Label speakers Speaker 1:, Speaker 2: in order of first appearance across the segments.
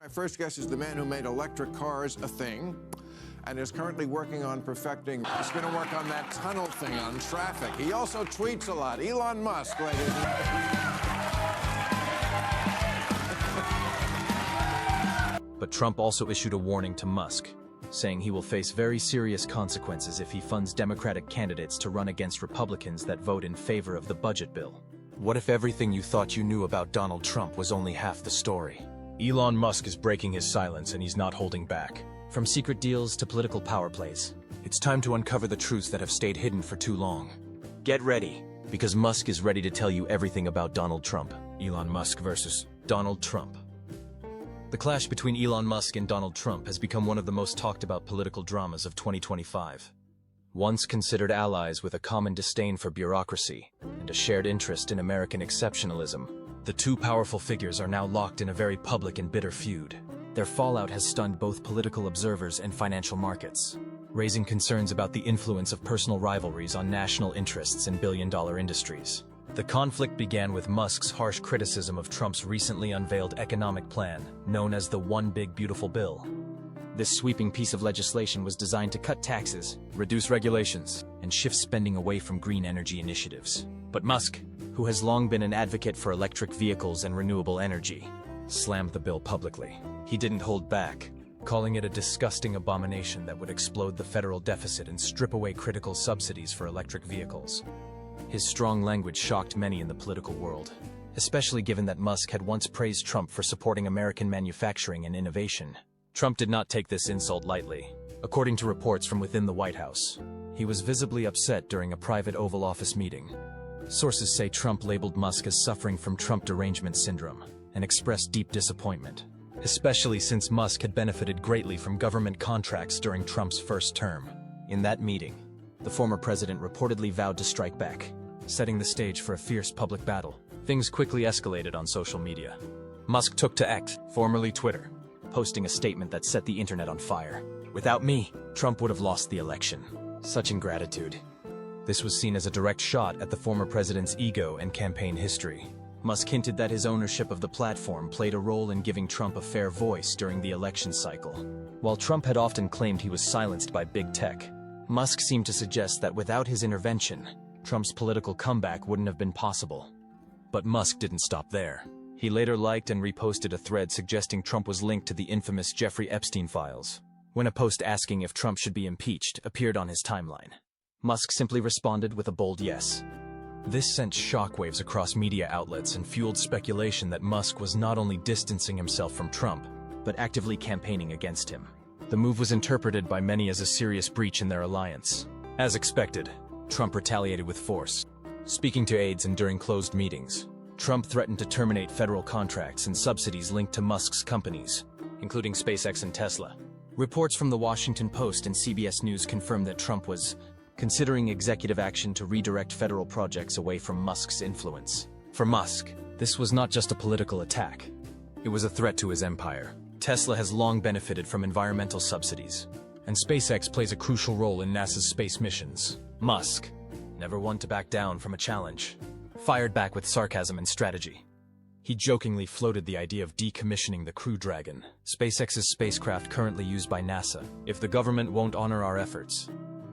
Speaker 1: My first guest is the man who made electric cars a thing and is currently working on perfecting. He's going to work on that tunnel thing on traffic. He also tweets a lot. Elon Musk, ladies and gentlemen.
Speaker 2: But Trump also issued a warning to Musk, saying he will face very serious consequences if he funds Democratic candidates to run against Republicans that vote in favor of the budget bill. What if everything you thought you knew about Donald Trump was only half the story? Elon Musk is breaking his silence and he's not holding back. From secret deals to political power plays, it's time to uncover the truths that have stayed hidden for too long. Get ready, because Musk is ready to tell you everything about Donald Trump. Elon Musk versus Donald Trump. The clash between Elon Musk and Donald Trump has become one of the most talked about political dramas of 2025. Once considered allies with a common disdain for bureaucracy and a shared interest in American exceptionalism, the two powerful figures are now locked in a very public and bitter feud. Their fallout has stunned both political observers and financial markets, raising concerns about the influence of personal rivalries on national interests in billion-dollar industries. The conflict began with Musk's harsh criticism of Trump's recently unveiled economic plan, known as the One Big Beautiful Bill. This sweeping piece of legislation was designed to cut taxes, reduce regulations, and shift spending away from green energy initiatives. But Musk, who has long been an advocate for electric vehicles and renewable energy, slammed the bill publicly. He didn't hold back, calling it a disgusting abomination that would explode the federal deficit and strip away critical subsidies for electric vehicles. His strong language shocked many in the political world, especially given that Musk had once praised Trump for supporting American manufacturing and innovation. Trump did not take this insult lightly. According to reports from within the White House, he was visibly upset during a private Oval Office meeting. Sources say Trump labeled Musk as suffering from Trump derangement syndrome and expressed deep disappointment, especially since Musk had benefited greatly from government contracts during Trump's first term. In that meeting, the former president reportedly vowed to strike back, setting the stage for a fierce public battle. Things quickly escalated on social media. Musk took to X, formerly Twitter, posting a statement that set the internet on fire. "Without me, Trump would have lost the election. Such ingratitude." This was seen as a direct shot at the former president's ego and campaign history. Musk hinted that his ownership of the platform played a role in giving Trump a fair voice during the election cycle. While Trump had often claimed he was silenced by big tech, Musk seemed to suggest that without his intervention, Trump's political comeback wouldn't have been possible. But Musk didn't stop there. He later liked and reposted a thread suggesting Trump was linked to the infamous Jeffrey Epstein files. When a post asking if Trump should be impeached appeared on his timeline, Musk simply responded with a bold yes. This sent shockwaves across media outlets and fueled speculation that Musk was not only distancing himself from Trump, but actively campaigning against him. The move was interpreted by many as a serious breach in their alliance. As expected, Trump retaliated with force. Speaking to aides and during closed meetings, Trump threatened to terminate federal contracts and subsidies linked to Musk's companies, including SpaceX and Tesla. Reports from the Washington Post and CBS News confirmed that Trump was considering executive action to redirect federal projects away from Musk's influence. For Musk, this was not just a political attack. It was a threat to his empire. Tesla has long benefited from environmental subsidies, and SpaceX plays a crucial role in NASA's space missions. Musk, never one to back down from a challenge, fired back with sarcasm and strategy. He jokingly floated the idea of decommissioning the Crew Dragon, SpaceX's spacecraft currently used by NASA, if the government won't honor our efforts.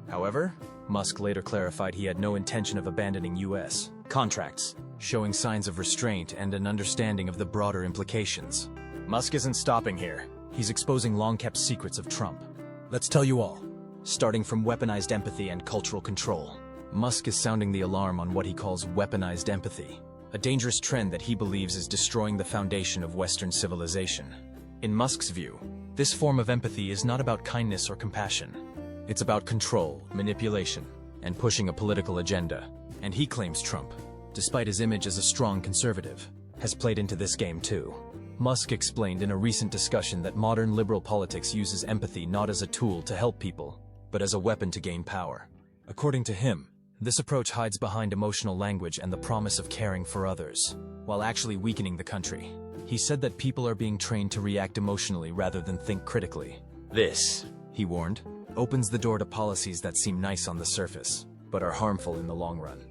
Speaker 2: However, Musk later clarified he had no intention of abandoning U.S. contracts, showing signs of restraint and an understanding of the broader implications. Musk isn't stopping here. He's exposing long-kept secrets of Trump. Let's tell you all. Starting from weaponized empathy and cultural control, Musk is sounding the alarm on what he calls weaponized empathy, a dangerous trend that he believes is destroying the foundation of Western civilization. In Musk's view, this form of empathy is not about kindness or compassion. It's about control, manipulation, and pushing a political agenda. And he claims Trump, despite his image as a strong conservative, has played into this game too. Musk explained in a recent discussion that modern liberal politics uses empathy not as a tool to help people, but as a weapon to gain power. According to him, this approach hides behind emotional language and the promise of caring for others, while actually weakening the country. He said that people are being trained to react emotionally rather than think critically. This, he warned, opens the door to policies that seem nice on the surface, but are harmful in the long run.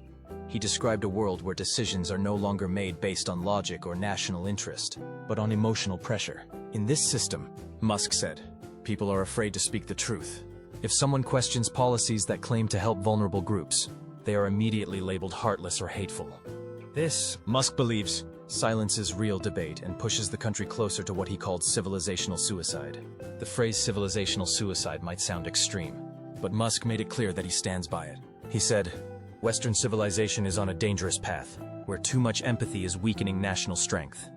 Speaker 2: He described a world where decisions are no longer made based on logic or national interest, but on emotional pressure. In this system, Musk said, people are afraid to speak the truth. If someone questions policies that claim to help vulnerable groups, they are immediately labeled heartless or hateful. This, Musk believes, silences real debate and pushes the country closer to what he called civilizational suicide. The phrase civilizational suicide might sound extreme, but Musk made it clear that he stands by it. He said, Western civilization is on a dangerous path, where too much empathy is weakening national strength.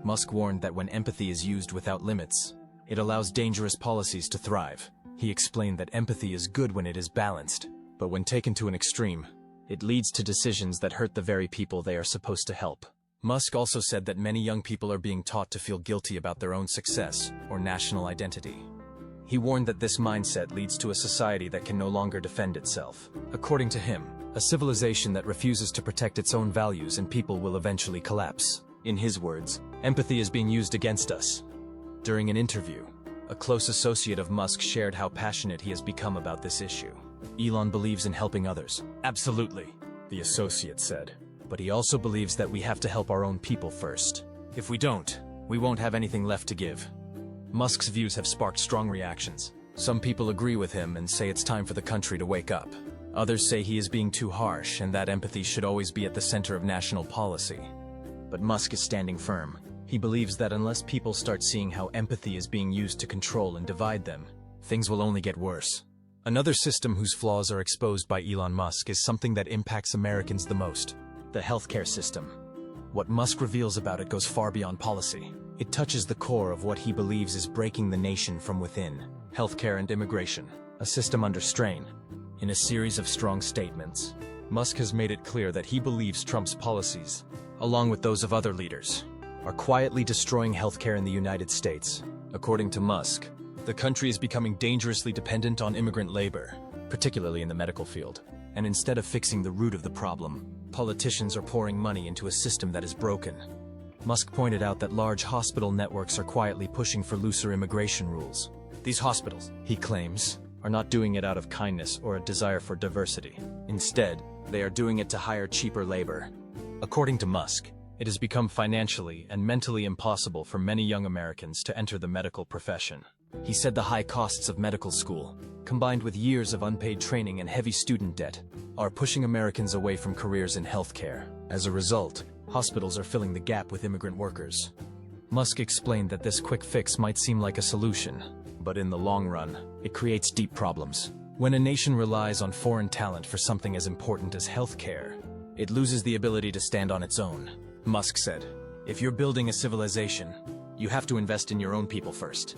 Speaker 2: Musk warned that when empathy is used without limits, it allows dangerous policies to thrive. He explained that empathy is good when it is balanced, but when taken to an extreme, it leads to decisions that hurt the very people they are supposed to help. Musk also said that many young people are being taught to feel guilty about their own success or national identity. He warned that this mindset leads to a society that can no longer defend itself. According to him, a civilization that refuses to protect its own values and people will eventually collapse. In his words, empathy is being used against us. During an interview, a close associate of Musk shared how passionate he has become about this issue. Elon believes in helping others. Absolutely, the associate said. But he also believes that we have to help our own people first. If we don't, we won't have anything left to give. Musk's views have sparked strong reactions. Some people agree with him and say it's time for the country to wake up. Others say he is being too harsh and that empathy should always be at the center of national policy. But Musk is standing firm. He believes that unless people start seeing how empathy is being used to control and divide them, things will only get worse. Another system whose flaws are exposed by Elon Musk is something that impacts Americans the most: the healthcare system. What Musk reveals about it goes far beyond policy. It touches the core of what he believes is breaking the nation from within: healthcare and immigration, a system under strain. In a series of strong statements, Musk has made it clear that he believes Trump's policies, along with those of other leaders, are quietly destroying healthcare in the United States. According to Musk, the country is becoming dangerously dependent on immigrant labor, particularly in the medical field. And instead of fixing the root of the problem, politicians are pouring money into a system that is broken. Musk pointed out that large hospital networks are quietly pushing for looser immigration rules. These hospitals, he claims, are not doing it out of kindness or a desire for diversity. Instead, they are doing it to hire cheaper labor. According to Musk, it has become financially and mentally impossible for many young Americans to enter the medical profession. He said the high costs of medical school, combined with years of unpaid training and heavy student debt, are pushing Americans away from careers in healthcare. As a result, hospitals are filling the gap with immigrant workers. Musk explained that this quick fix might seem like a solution, but in the long run, it creates deep problems. When a nation relies on foreign talent for something as important as healthcare, it loses the ability to stand on its own. Musk said, if you're building a civilization, you have to invest in your own people first.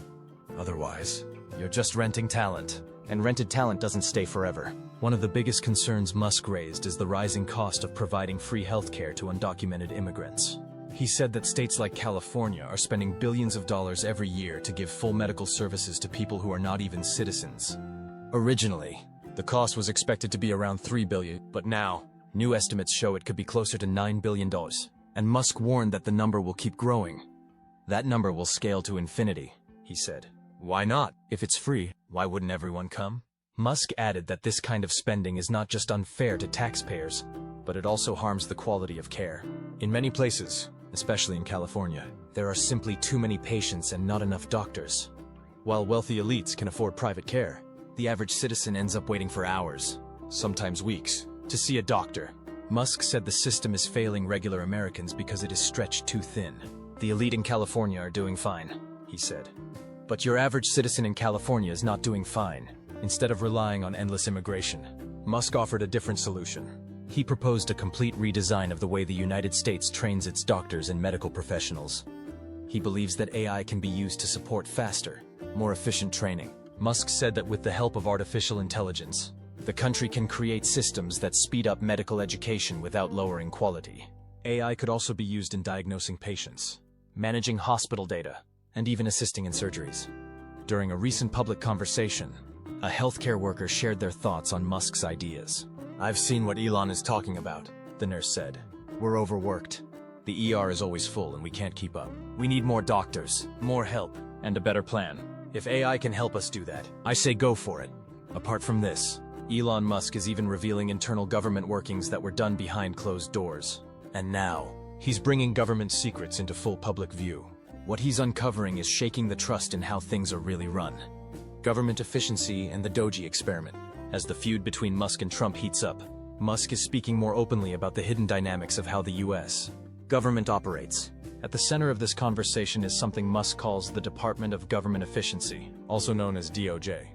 Speaker 2: Otherwise, you're just renting talent, and rented talent doesn't stay forever. One of the biggest concerns Musk raised is the rising cost of providing free healthcare to undocumented immigrants. He said that states like California are spending billions of dollars every year to give full medical services to people who are not even citizens. Originally, the cost was expected to be around $3 billion, but now, new estimates show it could be closer to $9 billion. And Musk warned that the number will keep growing. That number will scale to infinity, he said. Why not? If it's free, why wouldn't everyone come? Musk added that this kind of spending is not just unfair to taxpayers, but it also harms the quality of care. In many places, especially in California, there are simply too many patients and not enough doctors. While wealthy elites can afford private care, the average citizen ends up waiting for hours, sometimes weeks, to see a doctor. Musk said the system is failing regular Americans because it is stretched too thin. The elite in California are doing fine, he said. But your average citizen in California is not doing fine. Instead of relying on endless immigration, Musk offered a different solution. He proposed a complete redesign of the way the United States trains its doctors and medical professionals. He believes that AI can be used to support faster, more efficient training. Musk said that with the help of artificial intelligence, the country can create systems that speed up medical education without lowering quality. AI could also be used in diagnosing patients, managing hospital data, and even assisting in surgeries. During a recent public conversation, a healthcare worker shared their thoughts on Musk's ideas. I've seen what Elon is talking about, the nurse said. We're overworked. The ER is always full and we can't keep up. We need more doctors, more help, and a better plan. If AI can help us do that, I say go for it. Apart from this, Elon Musk is even revealing internal government workings that were done behind closed doors. And now, he's bringing government secrets into full public view. What he's uncovering is shaking the trust in how things are really run. Government efficiency and the Doji experiment. As the feud between Musk and Trump heats up, Musk is speaking more openly about the hidden dynamics of how the U.S. government operates. At the center of this conversation is something Musk calls the Department of Government Efficiency, also known as DOJ.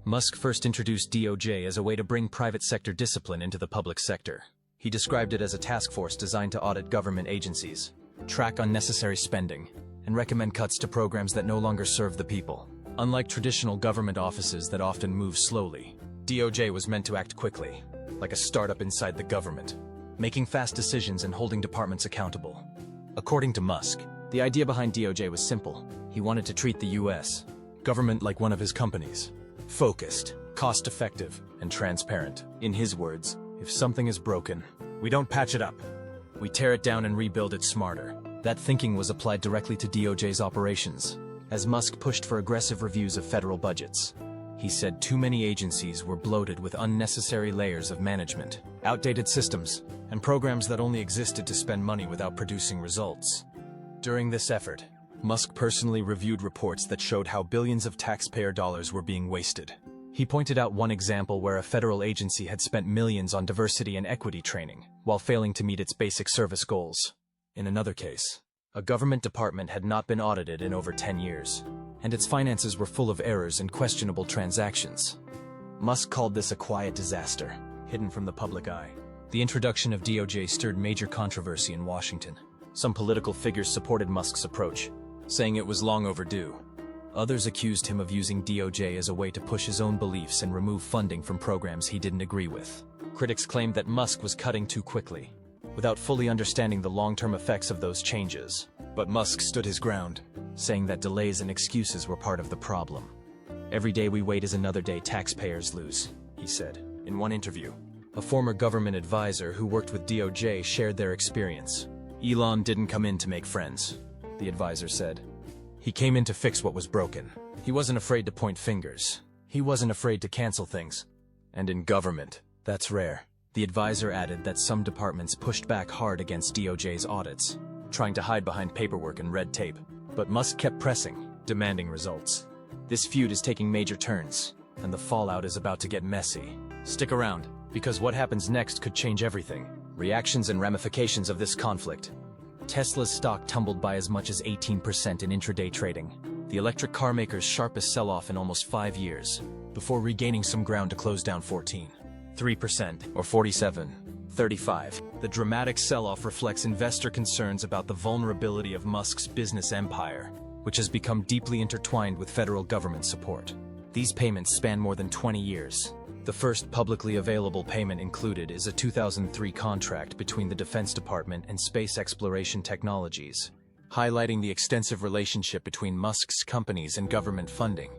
Speaker 2: Musk first introduced DOJ as a way to bring private sector discipline into the public sector. He described it as a task force designed to audit government agencies, track unnecessary spending, and recommend cuts to programs that no longer serve the people. Unlike traditional government offices that often move slowly, DOJ was meant to act quickly, like a startup inside the government, making fast decisions and holding departments accountable. According to Musk, the idea behind DOJ was simple. He wanted to treat the U.S. government like one of his companies. Focused, cost-effective, and transparent. In his words, if something is broken, we don't patch it up. We tear it down and rebuild it smarter. That thinking was applied directly to DOJ's operations, as Musk pushed for aggressive reviews of federal budgets. He said too many agencies were bloated with unnecessary layers of management, outdated systems, and programs that only existed to spend money without producing results. During this effort, Musk personally reviewed reports that showed how billions of taxpayer dollars were being wasted. He pointed out one example where a federal agency had spent millions on diversity and equity training, while failing to meet its basic service goals. In another case, a government department had not been audited in over 10 years, and its finances were full of errors and questionable transactions. Musk called this a quiet disaster, hidden from the public eye. The introduction of DOJ stirred major controversy in Washington. Some political figures supported Musk's approach, saying it was long overdue. Others accused him of using DOJ as a way to push his own beliefs and remove funding from programs he didn't agree with. Critics claimed that Musk was cutting too quickly, without fully understanding the long-term effects of those changes. But Musk stood his ground, saying that delays and excuses were part of the problem. "Every day we wait is another day taxpayers lose," he said. In one interview, a former government advisor who worked with DOJ shared their experience. "Elon didn't come in to make friends," the advisor said. "He came in to fix what was broken. He wasn't afraid to point fingers. He wasn't afraid to cancel things. And in government, that's rare." The advisor added that some departments pushed back hard against DOJ's audits, trying to hide behind paperwork and red tape. But Musk kept pressing, demanding results. This feud is taking major turns, and the fallout is about to get messy. Stick around, because what happens next could change everything. Reactions and ramifications of this conflict. Tesla's stock tumbled by as much as 18% in intraday trading, the electric car maker's sharpest sell-off in almost 5 years, before regaining some ground to close down 3% or 47.35. The dramatic sell-off reflects investor concerns about the vulnerability of Musk's business empire, which has become deeply intertwined with federal government support. These payments span more than 20 years. The first publicly available payment included is a 2003 contract between the Defense Department and Space Exploration Technologies, highlighting the extensive relationship between Musk's companies and government funding.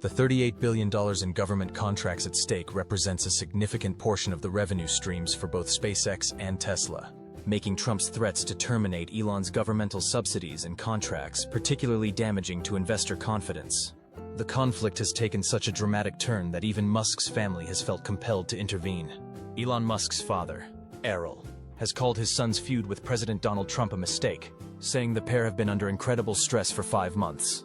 Speaker 2: The $38 billion in government contracts at stake represents a significant portion of the revenue streams for both SpaceX and Tesla, making Trump's threats to terminate Elon's governmental subsidies and contracts particularly damaging to investor confidence. The conflict has taken such a dramatic turn that even Musk's family has felt compelled to intervene. Elon Musk's father, Errol, has called his son's feud with President Donald Trump a mistake, saying the pair have been under incredible stress for 5 months.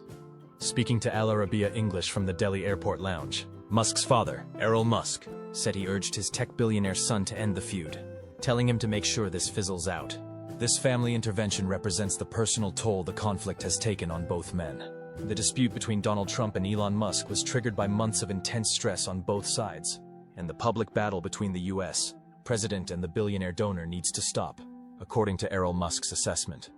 Speaker 2: Speaking to Al Arabiya English from the Delhi Airport Lounge, Musk's father, Errol Musk, said he urged his tech billionaire son to end the feud, telling him to make sure this fizzles out. This family intervention represents the personal toll the conflict has taken on both men. The dispute between Donald Trump and Elon Musk was triggered by months of intense stress on both sides, and the public battle between the U.S. president and the billionaire donor needs to stop, according to Errol Musk's assessment.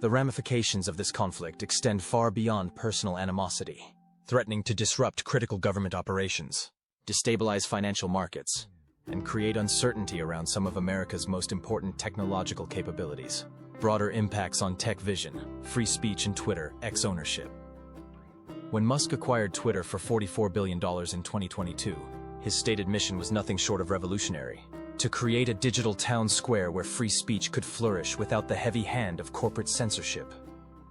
Speaker 2: The ramifications of this conflict extend far beyond personal animosity, threatening to disrupt critical government operations, destabilize financial markets, and create uncertainty around some of America's most important technological capabilities. Broader impacts on tech vision, free speech, and Twitter X ownership. When Musk acquired Twitter for $44 billion in 2022, his stated mission was nothing short of revolutionary: to create a digital town square where free speech could flourish without the heavy hand of corporate censorship.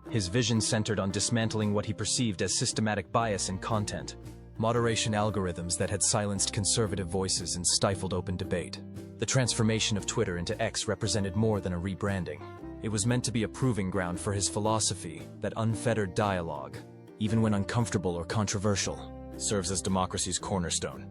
Speaker 2: His vision centered on dismantling what he perceived as systematic bias in content, moderation algorithms that had silenced conservative voices and stifled open debate. The transformation of Twitter into X represented more than a rebranding. It was meant to be a proving ground for his philosophy that unfettered dialogue, even when uncomfortable or controversial, serves as democracy's cornerstone.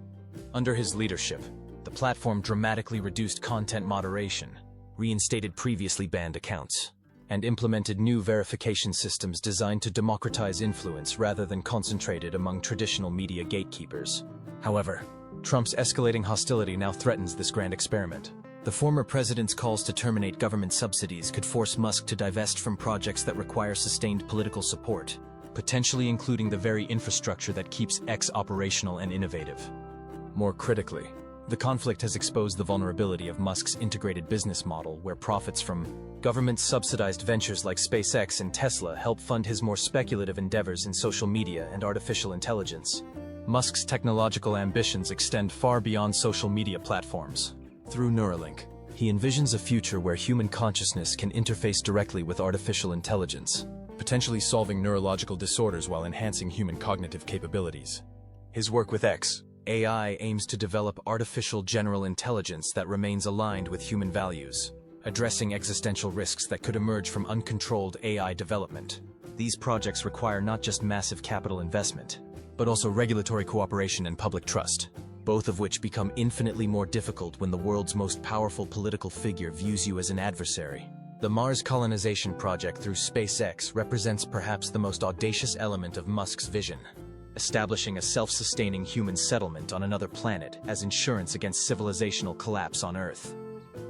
Speaker 2: Under his leadership, the platform dramatically reduced content moderation, reinstated previously banned accounts, and implemented new verification systems designed to democratize influence rather than concentrate it among traditional media gatekeepers. However, Trump's escalating hostility now threatens this grand experiment. The former president's calls to terminate government subsidies could force Musk to divest from projects that require sustained political support, potentially including the very infrastructure that keeps X operational and innovative. More critically, the conflict has exposed the vulnerability of Musk's integrated business model, where profits from government-subsidized ventures like SpaceX and Tesla help fund his more speculative endeavors in social media and artificial intelligence. Musk's technological ambitions extend far beyond social media platforms. Through Neuralink, he envisions a future where human consciousness can interface directly with artificial intelligence, potentially solving neurological disorders while enhancing human cognitive capabilities. His work with X, AI aims to develop artificial general intelligence that remains aligned with human values, addressing existential risks that could emerge from uncontrolled AI development. These projects require not just massive capital investment, but also regulatory cooperation and public trust, both of which become infinitely more difficult when the world's most powerful political figure views you as an adversary. The Mars colonization project through SpaceX represents perhaps the most audacious element of Musk's vision, establishing a self-sustaining human settlement on another planet as insurance against civilizational collapse on Earth.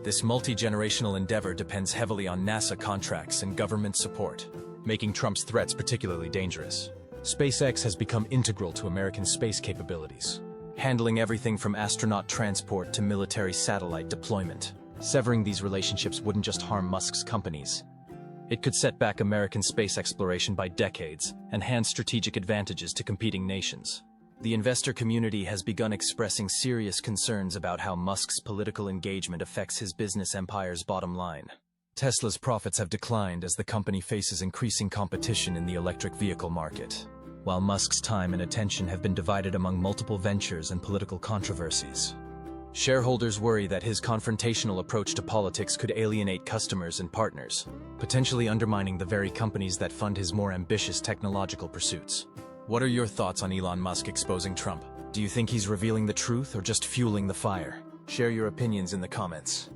Speaker 2: This multi-generational endeavor depends heavily on NASA contracts and government support, making Trump's threats particularly dangerous. SpaceX has become integral to American space capabilities, handling everything from astronaut transport to military satellite deployment. Severing these relationships wouldn't just harm Musk's companies. It could set back American space exploration by decades and hand strategic advantages to competing nations. The investor community has begun expressing serious concerns about how Musk's political engagement affects his business empire's bottom line. Tesla's profits have declined as the company faces increasing competition in the electric vehicle market, while Musk's time and attention have been divided among multiple ventures and political controversies. Shareholders worry that his confrontational approach to politics could alienate customers and partners, potentially undermining the very companies that fund his more ambitious technological pursuits. What are your thoughts on Elon Musk exposing Trump? Do you think he's revealing the truth or just fueling the fire? Share your opinions in the comments.